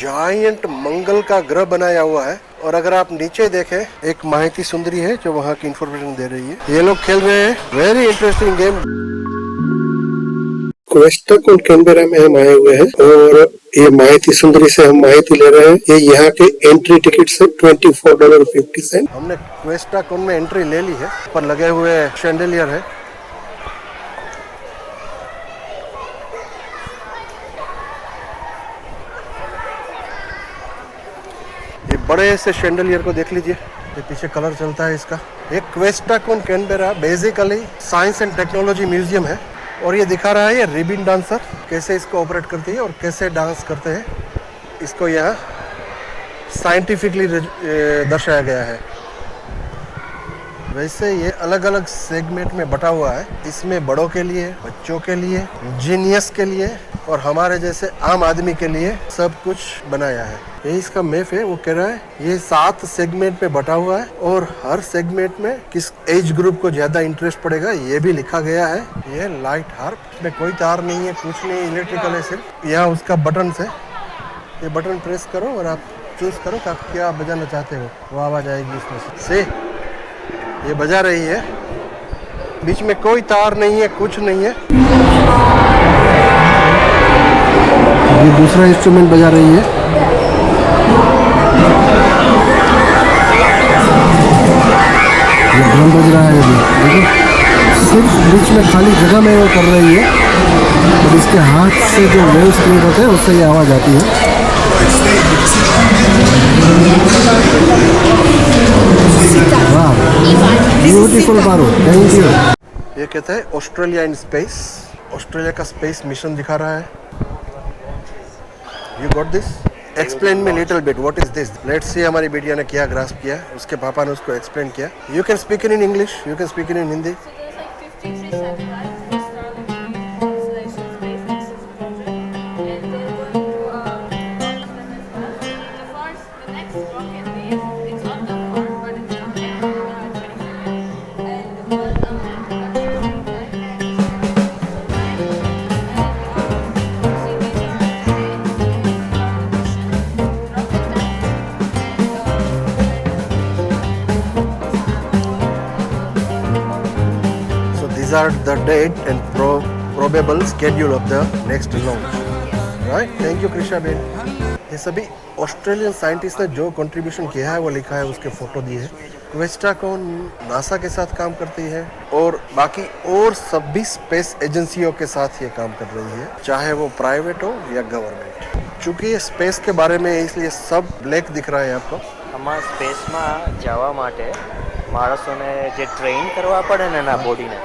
Giant मंगल का ग्रह बनाया हुआ है। और अगर आप नीचे देखें, एक माहिती सुंदरी है जो वहाँ की इंफॉर्मेशन दे रही है। ये लोग खेल रहे हैं वेरी इंटरेस्टिंग गेम। क्वेस्टक और कैनबेरा में हम आए हुए हैं और ये माहिती सुंदरी से हम माहिती ले रहे हैं। ये यहाँ के एंट्री टिकट से $24.50। हमने क्वेस्टाकॉन में एंट्री ले ली है। पर लगे हुए शैंडेलियर है। ये बड़े से शैंडेलियर को देख लीजिए, ये पीछे कलर चलता है इसका। एक Questacon Canberra basically science and technology museum है और ये दिखा रहा है ये रिबिन डांसर कैसे इसको ऑपरेट करती है और कैसे डांस करते हैं। इसको यहाँ साइंटिफिकली दर्शाया गया है। वैसे ये अलग अलग सेगमेंट में बटा हुआ है। इसमें बड़ों के लिए, बच्चों के लिए, जीनियस के लिए और हमारे जैसे आम आदमी के लिए सब कुछ बनाया है। ये इसका मैप है। वो कह रहा है ये 7 सेगमेंट में बटा हुआ है और हर सेगमेंट में किस एज ग्रुप को ज्यादा इंटरेस्ट पड़ेगा ये भी लिखा गया है। ये लाइट हार्प में कोई तार नहीं है, कुछ नहीं, इलेक्ट्रिकल है सिर्फ। यहाँ उसका बटन है, ये बटन प्रेस करो और आप चूज करो कि आप क्या बजाना चाहते हो, वो आवाज आएगी इसमें से। ये बजा रही है, बीच में कोई तार नहीं है, कुछ नहीं है। ये दूसरा इंस्ट्रूमेंट बजा रही है। ये ड्रम बज रहा है अभी, देखो सिर्फ बीच में खाली जगह में वो कर रही है और इसके हाथ से जो वेव्स क्रिएट होते हैं उससे ये आवाज आती है। ब्यूटीफुल बारो, थैंक यू। ये कहता है ऑस्ट्रेलिया इन स्पेस। ऑस्ट्रेलिया का स्पेस मिशन दिखा रहा है। You got this? Explain me little bit, what is this? Let's see हमारी बेटिया ने क्या ग्रास्प किया, उसके पापा ने उसको एक्सप्लेन किया। You can speak in English, you can speak in Hindi. Are the date and probable schedule of the next launch, right? Thank you Krisha Ben. ये सभी ऑस्ट्रेलियन साइंटिस्ट ने जो कंट्रीब्यूशन किया है वो लिखा है, उसके फोटो दिए हैं। क्वेस्टाकॉन नासा के साथ काम करती है और बाकी और सभी स्पेस एजेंसियों के साथ ये काम कर रही है, चाहे वो प्राइवेट हो या गवर्नमेंट। चूंकि ये स्पेस के बारे में है इसलिए सब ब्लैक दिख रहा है आपको। આમાં સ્પેસમાં જવા માટે માણસોને જે ટ્રેન કરવા પડે ને એના બોડીને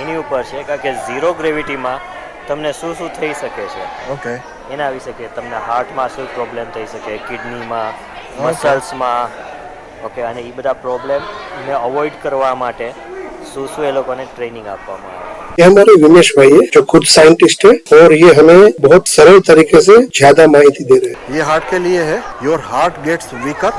એની ઉપર છે કે ઝીરો ગ્રેવિટીમાં તમને શું થઈ શકે છે। ઓકે, એના વિશે કે તમને હાર્ટમાં શું પ્રોબ્લેમ થઈ શકે, કિડનીમાં, મસલ્સમાં, ઓકે, અને એ બધા પ્રોબ્લેમને અવોઇડ કરવા માટે શું એ લોકોને ટ્રેનિંગ આપવામાં આવે। ये हमारे विमेश भाई है जो खुद साइंटिस्ट है और ये हमें बहुत सरल तरीके से ज्यादा माहिती दे रहे हैं। ये हार्ट के लिए है। Your heart gets weaker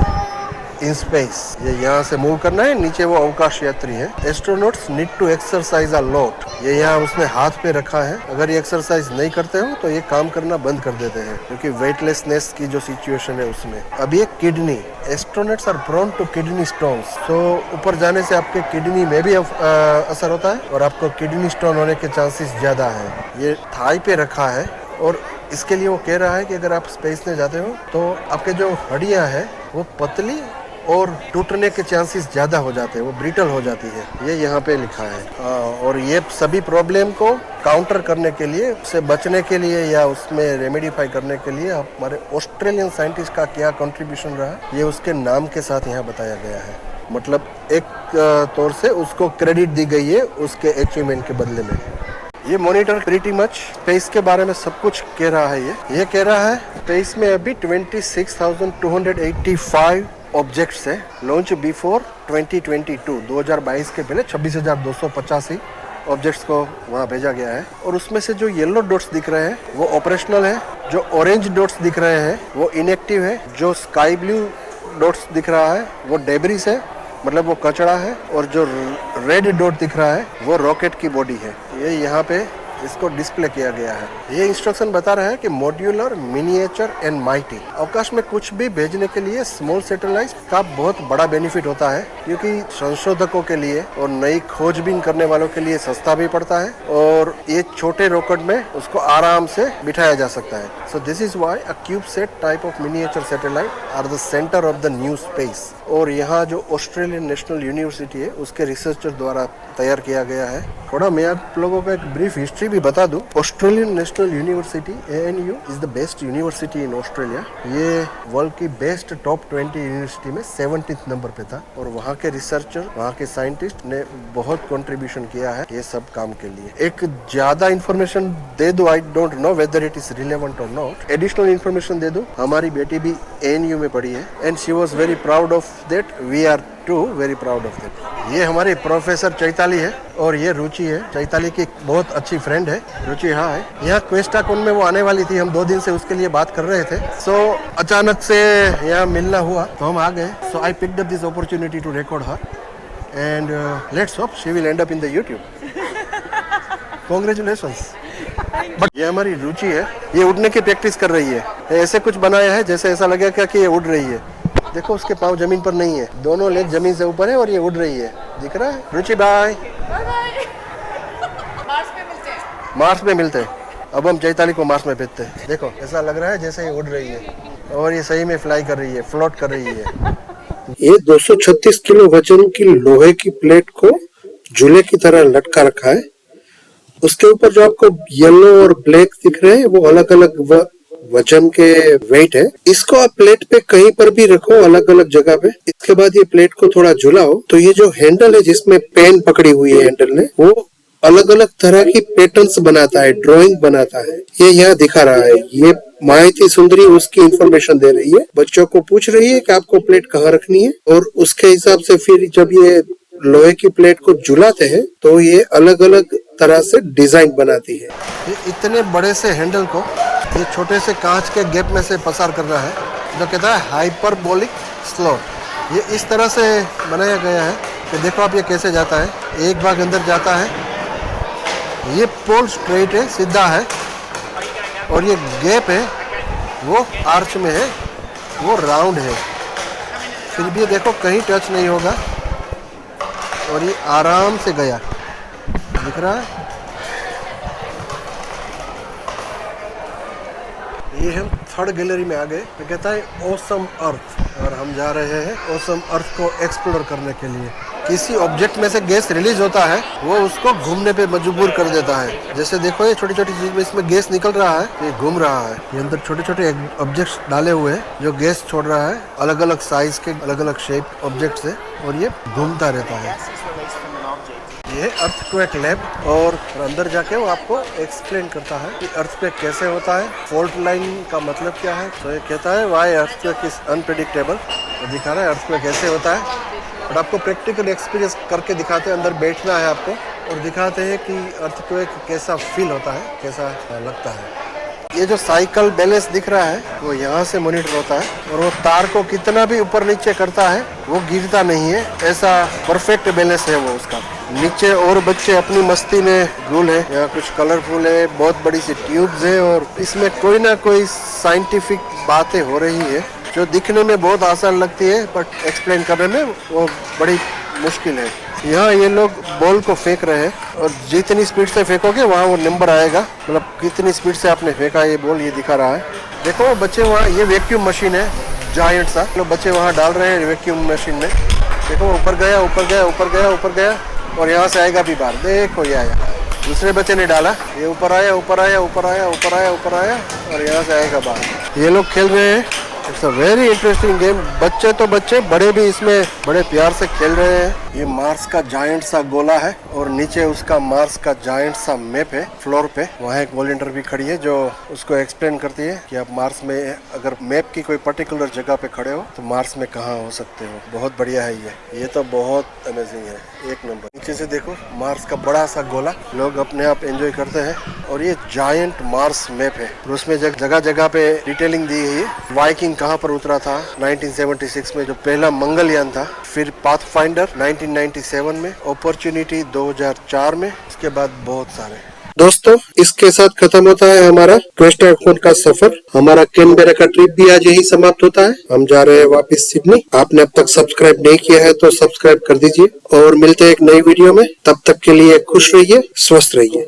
in space. ये यहाँ से मूव करना है, नीचे वो अवकाश यात्री है। Astronauts need to exercise a lot. ये यहाँ उसने हाथ पे रखा है। अगर ये एक्सरसाइज नहीं करते हो तो ये काम करना बंद कर देते हैं क्योंकि वेटलेसनेस की जो सिचुएशन है उसमें। अब ये kidney, astronauts are prone to kidney stones. तो ऊपर जाने से आपके किडनी में भी असर होता है और आपको किडनी स्टोन होने के चांसेस ज्यादा है। ये थाई पे रखा है और इसके लिए वो कह रहा है कि अगर आप स्पेस में जाते हो तो आपके जो हड्डियां है वो पतली और टूटने के चांसेस ज़्यादा हो जाते हैं, वो ब्रिटल हो जाती है। ये यहाँ पे लिखा है। और ये सभी प्रॉब्लम को काउंटर करने के लिए, उससे बचने के लिए या उसमें रेमेडीफाई करने के लिए हमारे ऑस्ट्रेलियन साइंटिस्ट का क्या कंट्रीब्यूशन रहा ये उसके नाम के साथ यहाँ बताया गया है। मतलब एक तौर से उसको क्रेडिट दी गई है उसके अचीवमेंट के बदले में। ये मॉनिटर प्रीटी मच स्पेस के बारे में सब कुछ कह रहा है। ये कह रहा है स्पेस में अभी 26,285 ऑब्जेक्ट्स है। लॉन्च बिफोर 2022, 2022 के पहले 26,285 ऑब्जेक्ट्स को वहाँ भेजा गया है। और उसमें से जो येलो डॉट्स दिख रहे हैं वो ऑपरेशनल है, जो ऑरेंज डॉट्स दिख रहे हैं वो इनएक्टिव है, जो स्काई ब्लू डॉट्स दिख रहा है वो डेब्रिस है, मतलब वो कचरा है, और जो रेड डॉट दिख रहा है वो रॉकेट की बॉडी है। ये यहाँ पे इसको डिस्प्ले किया गया है। ये इंस्ट्रक्शन बता रहा है कि मॉड्यूलर, मिनिएचर एंड माइटी। अवकाश में कुछ भी भेजने के लिए स्मॉल सैटेलाइट का बहुत बड़ा बेनिफिट होता है, क्योंकि संशोधकों के लिए और नई खोजबीन करने वालों के लिए सस्ता भी पड़ता है और ये छोटे रॉकेट में उसको आराम से बिठाया जा सकता है। So this is why a CubeSat type of miniature satellite are the centre of the new space. और यहाँ जो ऑस्ट्रेलियन नेशनल यूनिवर्सिटी है उसके रिसर्चर द्वारा तैयार किया गया है। थोड़ा मैं आप लोगों को एक ब्रीफ हिस्ट्री भी बता दूं। Australian national university ANU is the best university in Australia. ये वर्ल्ड की बेस्ट टॉप 20 यूनिवर्सिटी में 17th नंबर पे था और वहाँ के रिसर्चर, वहाँ के साइंटिस्ट ने बहुत कंट्रीब्यूशन किया है ये सब काम के लिए। एक ज्यादा इंफॉर्मेशन दे दो, I don't know whether it is relevant और नॉट, एडिशनल इंफॉर्मेशन दे दो। हमारी बेटी भी ANU में पढ़ी है and she was very proud of that, we are too very proud of that. ये हमारी प्रोफेसर चैताली है और ये रुचि है, चैताली की बहुत अच्छी फ्रेंड है। रुचि हाँ है, यहाँ क्वेस्टाकॉन में वो आने वाली थी, हम 2 दिन से उसके लिए बात कर रहे थे। सो अचानक से यहाँ मिलना हुआ तो हम आ गए। So I picked up this opportunity to record her and let's hope she will end up in the YouTube. Congratulations. But ये हमारी रुचि है, ये उड़ने की प्रैक्टिस कर रही है। ऐसे कुछ बनाया है जैसे ऐसा लगेगा कि ये उड़ रही है। देखो उसके पाँव जमीन पर नहीं है, दोनों लेग जमीन से ऊपर है और ये उड़ रही है। दिख रहा है? रुचि बाय। मार्स में मिलते हैं। अब हम चैताली को मार्स में भेजते हैं। देखो ऐसा लग रहा है जैसे ये उड़ रही है और ये सही में फ्लाई कर रही है, फ्लोट कर रही है। ये 236 किलो वजन की लोहे की प्लेट को झूले की तरह लटका रखा है। उसके ऊपर जो आपको येलो और ब्लैक दिख रहे हैं वो अलग अलग वजन के वेट है। इसको आप प्लेट पे कहीं पर भी रखो, अलग अलग जगह पे। इसके बाद ये प्लेट को थोड़ा झुलाओ तो ये जो हैंडल है जिसमें पेन पकड़ी हुई है हैंडल ने, वो अलग अलग तरह की पैटर्न्स बनाता है, ड्राइंग बनाता है। ये यहाँ दिखा रहा है। ये माहिती सुंदरी उसकी इंफॉर्मेशन दे रही है, बच्चों को पूछ रही है कि आपको प्लेट कहाँ रखनी है और उसके हिसाब से फिर जब ये लोहे की प्लेट को झुलाते हैं तो ये अलग अलग तरह से डिजाइन बनाती है। ये इतने बड़े से हैंडल को ये छोटे से कांच के गैप में से पसार कर रहा है, जो कहता है हाइपरबोलिक स्लॉट। ये इस तरह से बनाया गया है कि देखो आप ये कैसे जाता है, एक भाग अंदर जाता है, ये पोल स्ट्रेट है, सीधा है, और ये गैप है वो आर्च में है, वो राउंड है। फिर भी देखो कहीं टच नहीं होगा और ये आराम से गया। दिख रहा है? ये हम थर्ड गैलरी में आ गए। तो कहता है ऑसम अर्थ, और हम जा रहे हैं ऑसम अर्थ को एक्सप्लोर करने के लिए। किसी ऑब्जेक्ट में से गैस रिलीज होता है, वो उसको घूमने पे मजबूर कर देता है। जैसे देखो ये छोटी छोटी चीज में इसमें गैस निकल रहा है, ये घूम रहा है। ये अंदर छोटे छोटे ऑब्जेक्ट्स डाले हुए हैं जो गैस छोड़ रहा है, अलग अलग साइज के, अलग अलग शेप ऑब्जेक्ट्स है, और ये घूमता रहता है। ये अर्थक्वेक लैब, और अंदर जाके वो आपको एक्सप्लेन करता है कि अर्थक्वेक कैसे होता है, फॉल्ट लाइन का मतलब क्या है। तो ये कहता है व्हाई अर्थक्वेक इज अनप्रेडिक्टेबल। दिखा रहा है अर्थक्वेक कैसे होता है, और आपको प्रैक्टिकल एक्सपीरियंस करके दिखाते हैं। अंदर बैठना है आपको और दिखाते हैं कि अर्थक्वेक कैसा फील होता है, कैसा लगता है। ये जो साइकिल बैलेंस दिख रहा है वो यहाँ से मॉनिटर होता है, और वो तार को कितना भी ऊपर नीचे करता है वो गिरता नहीं है, ऐसा परफेक्ट बैलेंस है वो उसका। नीचे और बच्चे अपनी मस्ती में गुल है, यहाँ कुछ कलरफुल है, बहुत बड़ी सी ट्यूब्स है, और इसमें कोई ना कोई साइंटिफिक बातें हो रही है जो दिखने में बहुत आसान लगती है, बट एक्सप्लेन करने में वो बड़ी मुश्किल है। यहाँ ये लोग बॉल को फेंक रहे हैं, और जितनी स्पीड से फेंकोगे वहाँ वो नंबर आएगा, मतलब कितनी स्पीड से आपने फेंका ये बॉल, ये दिखा रहा है। देखो वो बच्चे वहाँ, ये वैक्यूम मशीन है जायंट सा, लोग बच्चे वहाँ डाल रहे हैं वैक्यूम मशीन में। देखो ऊपर गया, ऊपर गया, ऊपर गया, ऊपर गया, और यहाँ से आएगा भी बाहर। देखो ये आया, दूसरे बच्चे ने डाला, ये ऊपर आया, ऊपर आया, ऊपर आया, ऊपर आया, ऊपर आया, और यहाँ से आएगा बाहर। ये लोग खेल रहे हैं, it's a very interesting game. बच्चे तो बच्चे, बड़े भी इसमें बड़े प्यार से खेल रहे हैं। ये मार्स का जायंट सा गोला है, और नीचे उसका मार्स का जायंट सा मैप है फ्लोर पे। वहाँ एक वॉलंटियर भी खड़ी है जो उसको एक्सप्लेन करती है कि आप मार्स में अगर मैप की कोई पर्टिकुलर जगह पे खड़े हो तो मार्स में कहाँ हो सकते हो। बहुत बढ़िया है ये तो बहुत अमेजिंग है, एक नंबर। नीचे से देखो मार्स का बड़ा सा गोला, लोग अपने आप एंजॉय करते हैं। और ये जायंट मार्स मैप है, और उसमें जगह जगह पे डिटेलिंग दी है। वाइकिंग कहाँ पर उतरा था 1976 में, जो पहला मंगलयान था, फिर पाथफाइंडर 1997 में, अपॉर्चुनिटी 2004 में, इसके बाद बहुत सारे। दोस्तों, इसके साथ खत्म होता है हमारा क्वेस्ट आइलैंड का सफर। हमारा कैनबेरा का ट्रिप भी आज यही समाप्त होता है। हम जा रहे हैं वापस सिडनी। आपने अब तक सब्सक्राइब नहीं किया है तो सब्सक्राइब कर दीजिए और मिलते हैं एक नई वीडियो में। तब तक के लिए खुश रहिए, स्वस्थ रहिए।